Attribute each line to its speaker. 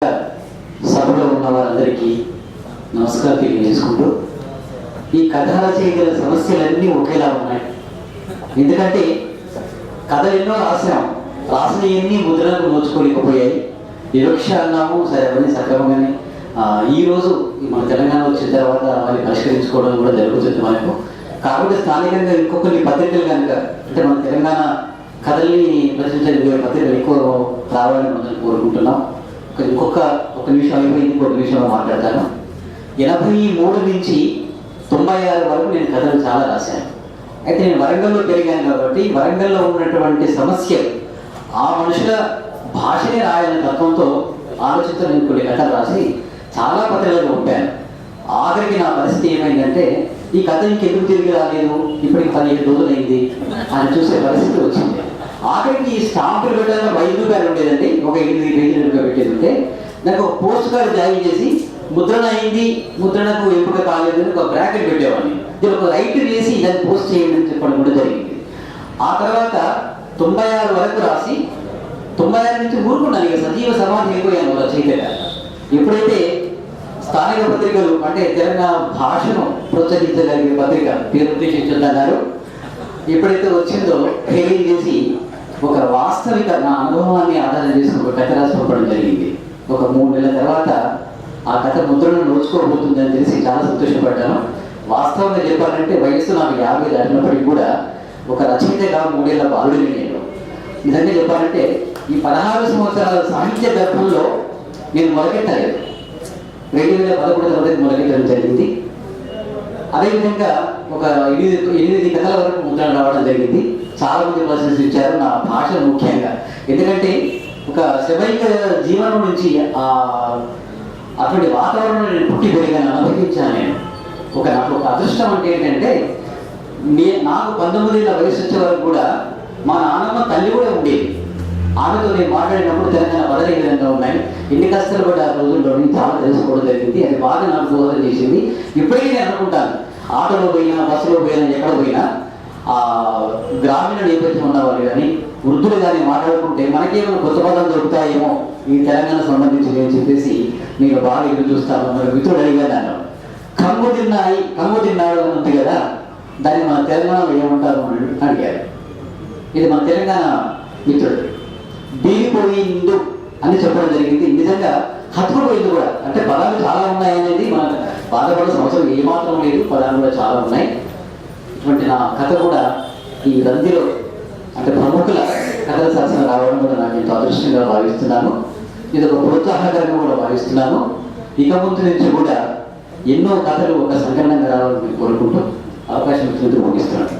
Speaker 1: సభలో ఉన్న వారందరికీ నమస్కారం తెలియజేసుకుంటూ ఈ కథ రచయితల సమస్యలన్నీ ఒకేలా ఉన్నాయి. ఎందుకంటే కథలు ఎన్నో రాసినవన్నీ ముద్రణకు నోచుకోలేకపోయాయి. వివక్ష అన్నాము, సరే అవన్నీ సక్రమంగానే ఈరోజు మన తెలంగాణ వచ్చిన తర్వాత అవన్నీ పరిష్కరించుకోవడం కూడా జరుగుతుంది మనకు. కాబట్టి స్థానికంగా ఇంకొకరి పత్రికలు కనుక అంటే మన తెలంగాణ కథల్ని ప్రచురించే పత్రికలు ఎక్కువ రావాలని మనం కోరుకుంటున్నాం. ఒక నిమిషం అయిపోయింది, ఇంకొక నిమిషంలో మాట్లాడతాను. 83 నుంచి 96 వరకు నేను కథలు చాలా రాశాను. అయితే నేను వరంగల్లో పెరిగాను కాబట్టి వరంగల్లో ఉన్నటువంటి సమస్యలు ఆ మనుషుల భాషనే రాయాలనే తత్వంతో ఆలోచిస్తూ నేను కొన్ని కథలు రాసి చాలా పత్రికలు పంపాను. ఆఖరికి నా పరిస్థితి ఏమైందంటే ఈ కథ ఇంకెందుకు తిరిగి రాలేదు, ఇప్పటికి 17 రోజులైంది అని చూసే పరిస్థితి వచ్చింది. ఆఖరికి ఈ స్టాంపులు పెట్టాలని 5 రూపాయలు ఉండేదండి, ఒక 8 పేజీలు పెట్టేది ఉంటే నాకు ఒక పోస్ట్ కార్డు జారీ చేసి ముద్రణ అయింది, ముద్రణకు ఎంపిక కాలేదు అని ఒక బ్రాకెట్ పెట్టేవాడిని. దీని ఒక రైట్ వేసి దాన్ని పోస్ట్ చేయండి అని చెప్పడం కూడా జరిగింది. ఆ తర్వాత 96 వరకు రాసి 96 నుంచి ఊరుకున్నాను. ఇక సజీవ సమాధి అయిపోయాను రచయితగా. ఎప్పుడైతే స్థానిక పత్రికలు అంటే తెలంగాణ భాషను ప్రోత్సహించగలిగే పత్రిక పేరుద్దేశించుద్దా గారు ఎప్పుడైతే వచ్చిందో హెయిరింగ్ చేసి ఒక వాస్తవిక నా అనుభవాన్ని ఆధారం చేసుకుని ఒక కథ రాసి పంపడం జరిగింది. ఒక 3 నెలల తర్వాత ఆ కథ ముద్రను నోచుకోబోతుందని తెలిసి చాలా సంతోషపడ్డాను. వాస్తవంగా చెప్పాలంటే వయస్సు నాకు 50 దాటినప్పటికీ కూడా ఒక రచయితగా 3 ఏళ్ల బాలుడిని నేను. నిజంగా చెప్పాలంటే ఈ 16 సంవత్సరాల సాహిత్య గర్భంలో నేను మొదలెట్టలేదు. 2011 తర్వాత మొదలెట్టడం జరిగింది. అదేవిధంగా ఒక 8 కథల వరకు ముద్రణ రావడం జరిగింది. చాలా మంది ప్రశంసించారు నా భాష ముఖ్యంగా. ఎందుకంటే ఒక శైవిక జీవనం నుంచి అటువంటి వాతావరణం నేను పుట్టి పెరిగాను, అనుభవించాను నేను. నాకు ఒక అదృష్టం అంటే ఏంటంటే నాకు 19 ఏళ్ళ వయసు వచ్చే వరకు కూడా మా నాన్నమ్మ తల్లి కూడా ఉండేది. ఆమెతో నేను మాట్లాడినప్పుడు తెలంగాణ పదాలు ఏ విధంగా ఉన్నాయి, ఎన్ని కష్టాలు పడ్డ ఆ రోజుల్లో చాలా తెలుసుకోవడం జరిగింది. అది బాగా నాకు దోహదం చేసింది. ఇప్పటికీ నేను అనుకుంటాను, ఆటోలో పోయినా బస్సులో పోయినా ఎక్కడ పోయినా ఆ గ్రామీణ నేపథ్యం ఉన్నవాళ్ళు కానీ వృద్ధులు కానీ మాట్లాడుకుంటే మనకేమైనా కొత్త పదాలు దొరుకుతాయేమో ఈ తెలంగాణ సంబంధించి అని చెప్పేసి నేను బాగా ఎదురు చూస్తాను. మరి మిత్రుడు అడిగాను, కమ్ము తిన్నాడు అని ఉంది కదా, దాన్ని మన తెలంగాణలో ఏమంటారు అని అడిగారు. ఇది మన తెలంగాణ మిత్రుడు. బీగిపోయిందు అని చెప్పడం జరిగింది. నిజంగా హత్తుకుపోయింది కూడా. అంటే పదాలు చాలా ఉన్నాయనేది మన బాధపడాల్సిన అవసరం ఏమాత్రం లేదు, పదాలు కూడా చాలా ఉన్నాయి. ఇటువంటి నా కథ కూడా ఈ రందిలో అంటే ప్రముఖుల కథల శాసనం రావడం కూడా నాకు ఎంతో అదృష్టంగా భావిస్తున్నాను. ఇది ఒక ప్రోత్సాహకరంగా కూడా భావిస్తున్నాను. ఇక ముందు నుంచి కూడా ఎన్నో కథలు ఒక సంకలనంగా రావాలని కోరుకుంటూ అవకాశం ఇచ్చినందుకు ముగిస్తున్నాను.